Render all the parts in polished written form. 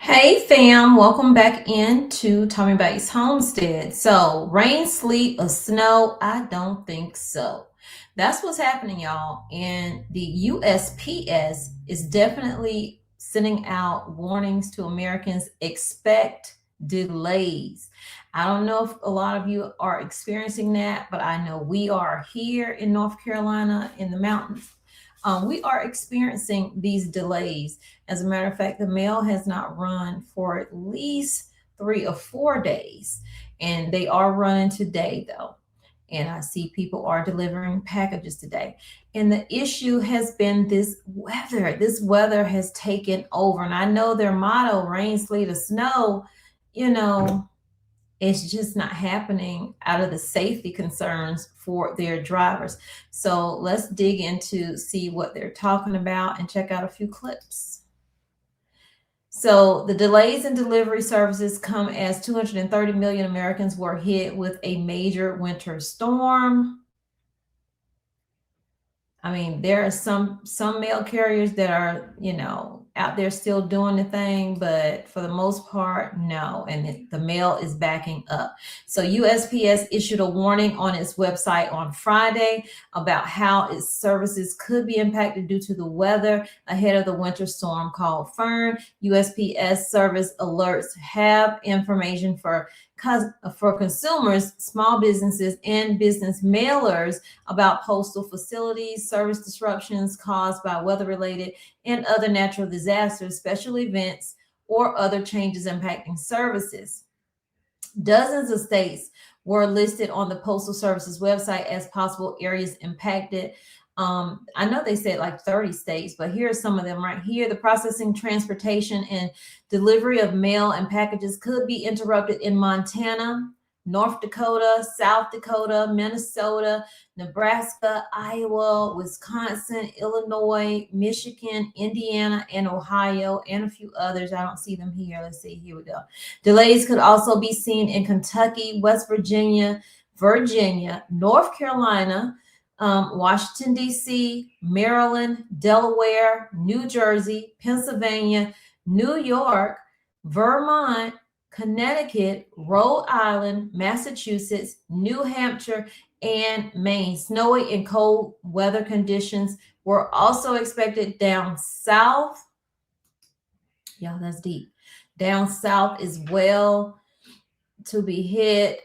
Hey fam, welcome back into TOMMYBITES Homestead. So rain, sleet, or snow? I don't think so. That's what's happening, y'all. And the USPS is definitely sending out warnings to Americans. Expect delays. I don't know if a lot of you are experiencing that, but I know we are here in North Carolina in the mountains. We are experiencing these delays. As a matter of fact, the mail has not run for at least 3 or 4 days, and they are running today though. And I see people are delivering packages today. And the issue has been this weather. This weather has taken over. And I know their motto, rain, sleet, or snow, you know, it's just not happening out of the safety concerns for their drivers. So let's dig into see what they're talking about and check out a few clips. So the delays in delivery services come as 230 million Americans were hit with a major winter storm. I mean, there are some mail carriers that are, out there still doing the thing, but for the most part, no. And the mail is backing up. So USPS issued a warning on its website on Friday about how its services could be impacted due to the weather ahead of the winter storm called Fern. USPS service alerts have information for consumers, small businesses, and business mailers about postal facilities, service disruptions caused by weather-related and other natural disasters, special events, or other changes impacting services. Dozens of states were listed on the Postal Service's website as possible areas impacted. I know they said like 30 states, but here are some of them right here. The processing, transportation, and delivery of mail and packages could be interrupted in Montana, North Dakota, South Dakota, Minnesota, Nebraska, Iowa, Wisconsin, Illinois, Michigan, Indiana, and Ohio, and a few others. I don't see them here. Let's see. Here we go. Delays could also be seen in Kentucky, West Virginia, North Carolina, Washington, D.C., Maryland, Delaware, New Jersey, Pennsylvania, New York, Vermont, Connecticut, Rhode Island, Massachusetts, New Hampshire, and Maine. Snowy and cold weather conditions were also expected down south. Yeah, that's deep. Down south as well to be hit.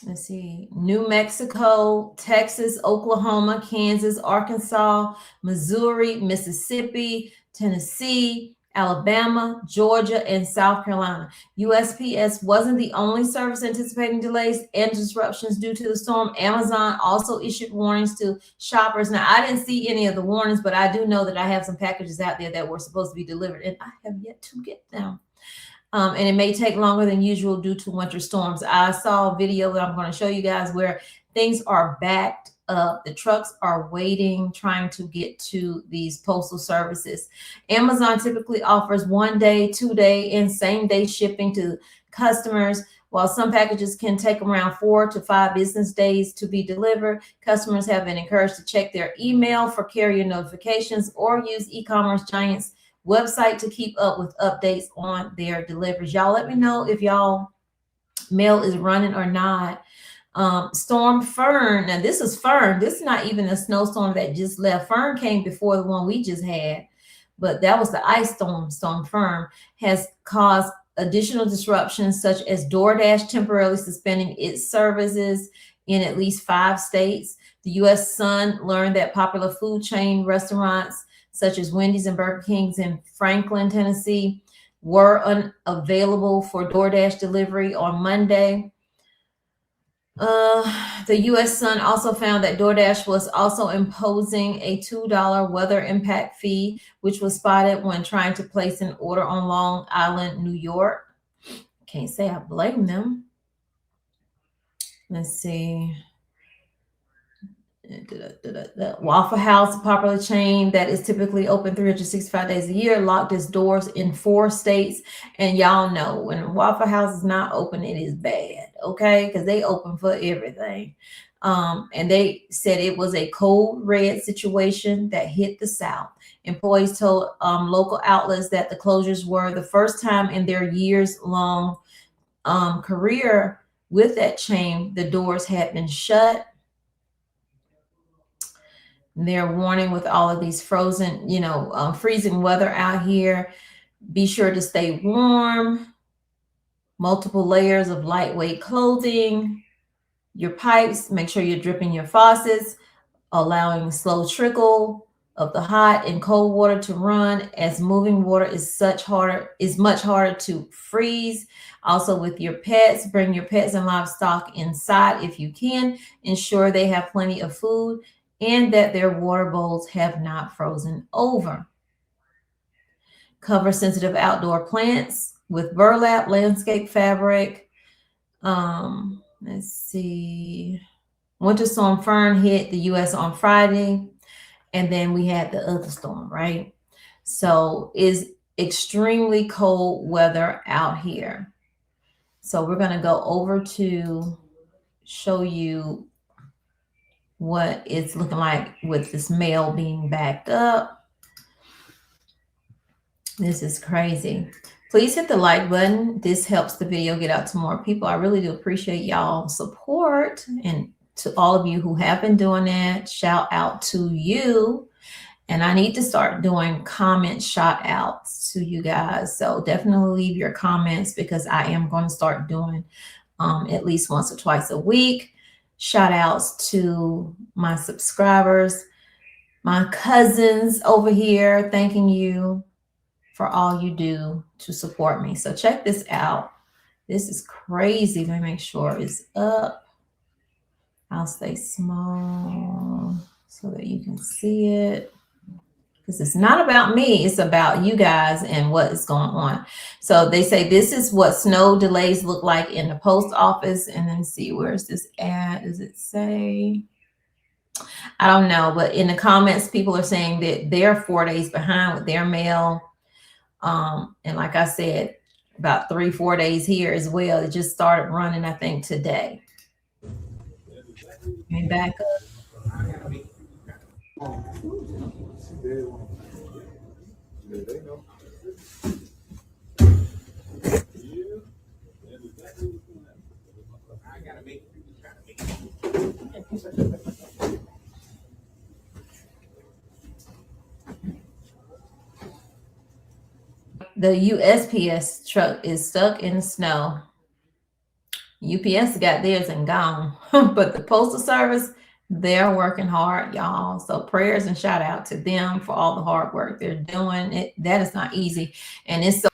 Let's see, New Mexico, Texas, Oklahoma, Kansas, Arkansas, Missouri, Mississippi, Tennessee, Alabama, Georgia, and South Carolina. USPS wasn't the only service anticipating delays and disruptions due to the storm. Amazon also issued warnings to shoppers. Now, I didn't see any of the warnings, but I do know that I have some packages out there that were supposed to be delivered, and I have yet to get them. And it may take longer than usual due to winter storms. I saw a video that I'm going to show you guys where things are backed up. The trucks are waiting, trying to get to these postal services. Amazon typically offers 1 day, 2 day, and same day shipping to customers. While some packages can take around 4 to 5 business days to be delivered, customers have been encouraged to check their email for carrier notifications or use e-commerce giants website to keep up with updates on their deliveries. Y'all let me know if y'all mail is running or not. Storm Fern. Now this is Fern. This is not even a snowstorm that just left. Fern came before the one we just had, but that was the ice storm. Storm Fern has caused additional disruptions, such as DoorDash temporarily suspending its services in at least 5 states. The U.S. Sun learned that popular food chain restaurants such as Wendy's and Burger King's in Franklin, Tennessee, were unavailable for DoorDash delivery on Monday. The U.S. Sun also found that DoorDash was also imposing a $2 weather impact fee, which was spotted when trying to place an order on Long Island, New York. Can't say I blame them. Let's see. Waffle House, a popular chain that is typically open 365 days a year, locked its doors in 4 states. And y'all know when Waffle House is not open, it is bad, okay? Because they open for everything. And they said it was a code red situation that hit the South. Employees told local outlets that the closures were the first time in their years-long career with that chain the doors had been shut. They're warning with all of these frozen, freezing weather out here. Be sure to stay warm. Multiple layers of lightweight clothing. Your pipes, make sure you're dripping your faucets, allowing slow trickle of the hot and cold water to run, as moving water is much harder to freeze. Also with your pets, bring your pets and livestock inside if you can. Ensure they have plenty of food and that their water bowls have not frozen over. Cover sensitive outdoor plants with burlap, landscape fabric. Let's see. Winter Storm Fern hit the U.S. on Friday, and then we had the other storm, right? So it's extremely cold weather out here. So we're going to go over to show you what it's looking like with this mail being backed up. This is crazy. Please hit the like button. This helps the video get out to more people. I really do appreciate y'all's support, and to all of you who have been doing that, shout out to you. And I need to start doing comment shout outs to you guys. So definitely leave your comments, because I am going to start doing at least once or twice a week. Shout outs to my subscribers, my cousins over here, thanking you for all you do to support me. So check this out. This is crazy. Let me make sure it's up. I'll stay small so that you can see it, because it's not about me. It's about you guys and what is going on. So they say this is what snow delays look like in the post office. And then see, where's this at? Does it say? I don't know. But in the comments, people are saying that they're 4 days behind with their mail. And like I said, about 3-4 days here as well. It just started running, I think, today. And back up. The USPS truck is stuck in the snow. UPS got theirs and gone, but the Postal Service, they're working hard, y'all. So prayers and shout out to them for all the hard work they're doing. That is not easy. And it's so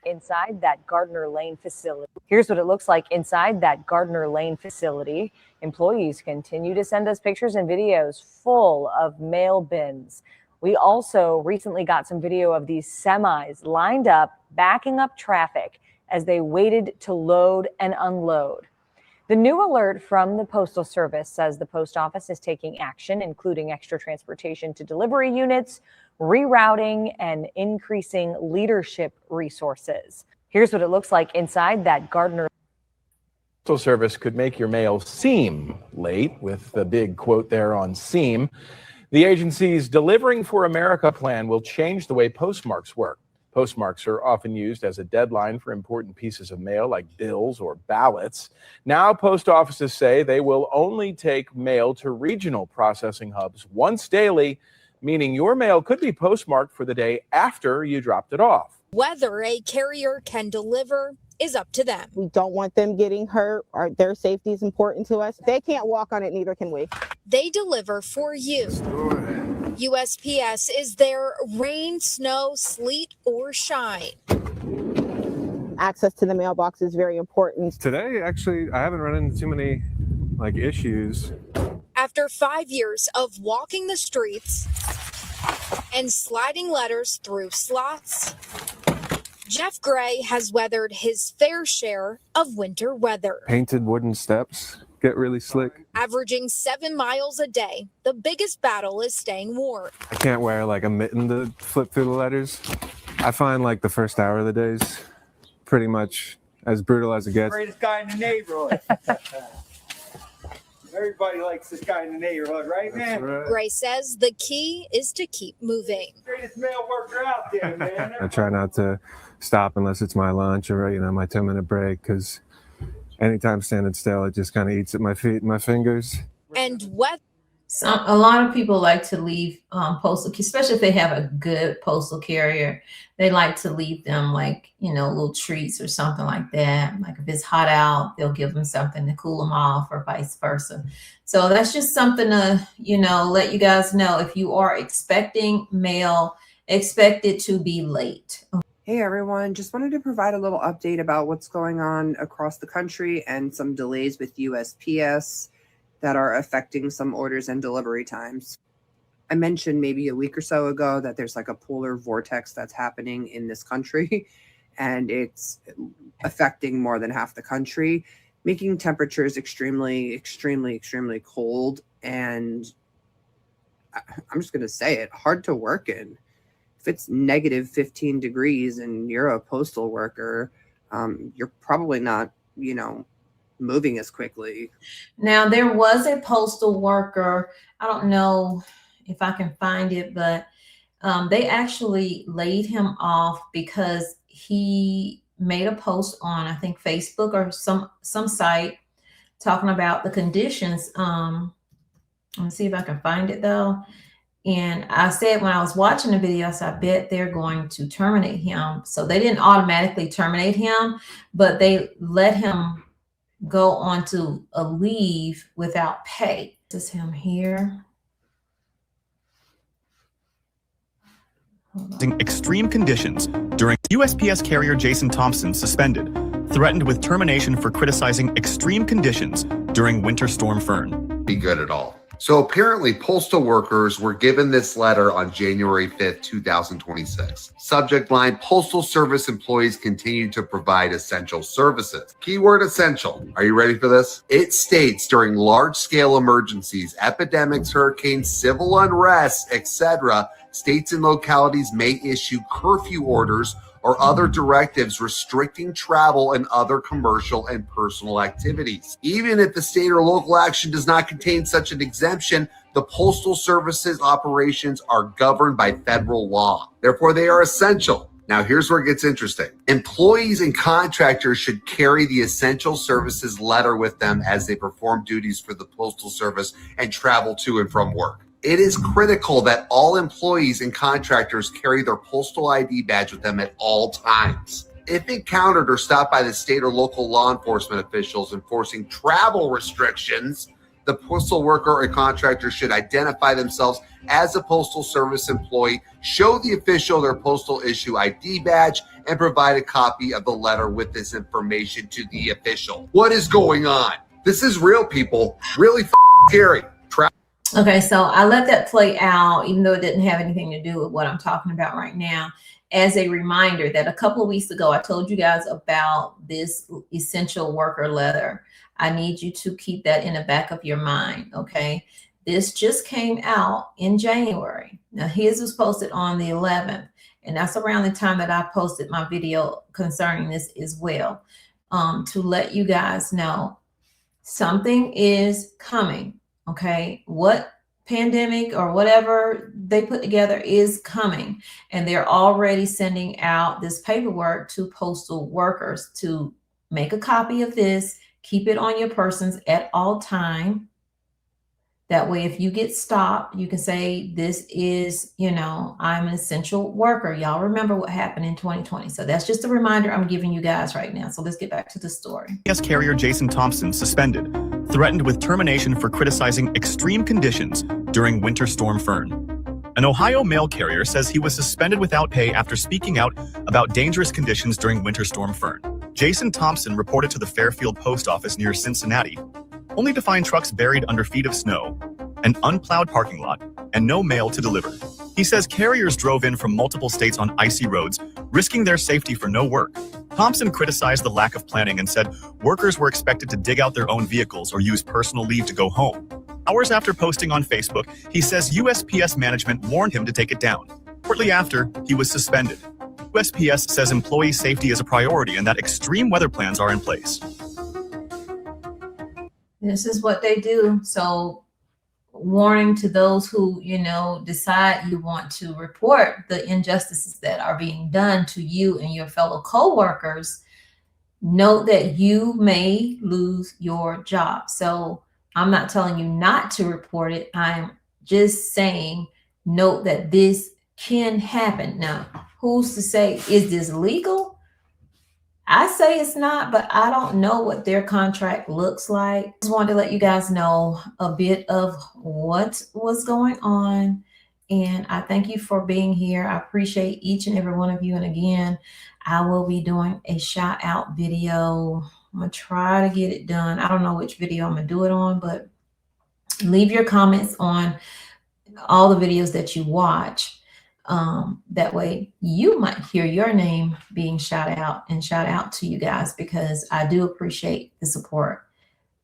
inside that Gardner Lane facility. Here's what it looks like inside that Gardner Lane facility. Employees continue to send us pictures and videos full of mail bins. We also recently got some video of these semis lined up, backing up traffic as they waited to load and unload. The new alert from the Postal Service says the post office is taking action, including extra transportation to delivery units, rerouting, and increasing leadership resources. Here's what it looks like inside that Gardner. Postal Service could make your mail seem late, with the big quote there on seem. The agency's Delivering for America plan will change the way postmarks work. Postmarks are often used as a deadline for important pieces of mail like bills or ballots. Now, post offices say they will only take mail to regional processing hubs once daily, meaning your mail could be postmarked for the day after you dropped it off. Whether a carrier can deliver is up to them. We don't want them getting hurt, or their safety is important to us. They can't walk on it, neither can we. They deliver for you. USPS is there rain, snow, sleet, or shine. Access to the mailbox is very important. Today, actually, I haven't run into too many issues. After 5 years of walking the streets and sliding letters through slots, Jeff Gray has weathered his fair share of winter weather. Painted wooden steps get really slick. Averaging 7 miles a day, the biggest battle is staying warm. I can't wear a mitten to flip through the letters. I find the first hour of the day is pretty much as brutal as it gets. Greatest guy in the neighborhood. Everybody likes this guy in the neighborhood, right, man? Right. Gray says the key is to keep moving. Greatest mail worker out there, man. I try not to stop unless it's my lunch or, you know, my 10-minute break, because anytime standing still, it just kind of eats at my feet and my fingers. And what? A lot of people like to leave postal, especially if they have a good postal carrier. They like to leave them, like, you know, little treats or something like that. Like if it's hot out, they'll give them something to cool them off, or vice versa. So that's just something to, you know, let you guys know. If you are expecting mail, expect it to be late. Hey everyone, just wanted to provide a little update about what's going on across the country and some delays with USPS that are affecting some orders and delivery times. I mentioned maybe a week or so ago that there's like a polar vortex that's happening in this country, and it's affecting more than half the country, making temperatures extremely cold, and I'm just gonna say it, hard to work in. If it's negative 15 degrees and you're a postal worker, you're probably not, you know, moving as quickly. Now, there was a postal worker, I don't know if I can find it, but they actually laid him off because he made a post on, I think, Facebook or some site talking about the conditions. Let me see if I can find it though. And I said, when I was watching the video, I said, I bet they're going to terminate him. So they didn't automatically terminate him, but they let him go on to a leave without pay. This is him here. Extreme conditions during USPS carrier Jason Thompson suspended, threatened with termination for criticizing extreme conditions during Winter Storm Fern. Be good at all. So apparently postal workers were given this letter on January 5th, 2026. Subject line, Postal Service employees continue to provide essential services. Keyword essential. Are you ready for this? It states during large-scale emergencies, epidemics, hurricanes, civil unrest, etc., states and localities may issue curfew orders or other directives restricting travel and other commercial and personal activities. Even if the state or local action does not contain such an exemption, the Postal Service's operations are governed by federal law. Therefore, they are essential. Now, here's where it gets interesting. Employees and contractors should carry the essential services letter with them as they perform duties for the Postal Service and travel to and from work. It is critical that all employees and contractors carry their postal ID badge with them at all times. If encountered or stopped by the state or local law enforcement officials enforcing travel restrictions, the postal worker or contractor should identify themselves as a Postal Service employee, show the official their postal issue ID badge, and provide a copy of the letter with this information to the official. What is going on? This is real, people. Really scary. Okay, so I let that play out, even though it didn't have anything to do with what I'm talking about right now, as a reminder that a couple of weeks ago, I told you guys about this essential worker letter. I need you to keep that in the back of your mind, okay? This just came out in January. Now, his was posted on the 11th, and that's around the time that I posted my video concerning this as well, to let you guys know something is coming. Okay, what pandemic or whatever they put together is coming, and they're already sending out this paperwork to postal workers to make a copy of this, keep it on your persons at all time. That way, if you get stopped, you can say, this is, you know, I'm an essential worker. Y'all remember what happened in 2020. So that's just a reminder I'm giving you guys right now. So let's get back to the story. USPS carrier Jason Thompson suspended, threatened with termination for criticizing extreme conditions during Winter Storm Fern. An Ohio mail carrier says he was suspended without pay after speaking out about dangerous conditions during Winter Storm Fern. Jason Thompson reported to the Fairfield Post Office near Cincinnati, only to find trucks buried under feet of snow, an unplowed parking lot, and no mail to deliver. He says carriers drove in from multiple states on icy roads, risking their safety for no work. Thompson criticized the lack of planning and said workers were expected to dig out their own vehicles or use personal leave to go home. Hours after posting on Facebook, he says USPS management warned him to take it down. Shortly after, he was suspended. USPS says employee safety is a priority and that extreme weather plans are in place. This is what they do. So warning to those who, decide you want to report the injustices that are being done to you and your fellow co-workers, note that you may lose your job. So I'm not telling you not to report it. I'm just saying, note that this can happen. Now, who's to say, is this legal? I say it's not, but I don't know what their contract looks like. Just wanted to let you guys know a bit of what was going on. And I thank you for being here. I appreciate each and every one of you. And again, I will be doing a shout out video. I'm going to try to get it done. I don't know which video I'm going to do it on, but leave your comments on all the videos that you watch. That way you might hear your name being shouted out, and shout out to you guys, because I do appreciate the support.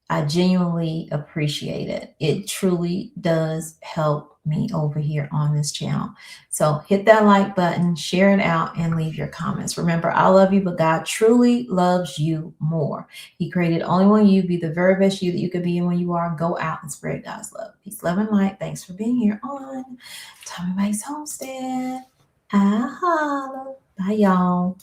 I genuinely appreciate it. It truly does help me over here on this channel. So hit that like button, share it out, and leave your comments. Remember, I love you, but God truly loves you more. He created only one you. Be the very best you that you could be. And when you are, go out and spread God's love. Peace, love, and light. Thanks for being here on Tommy Bites Homestead. Bye, y'all.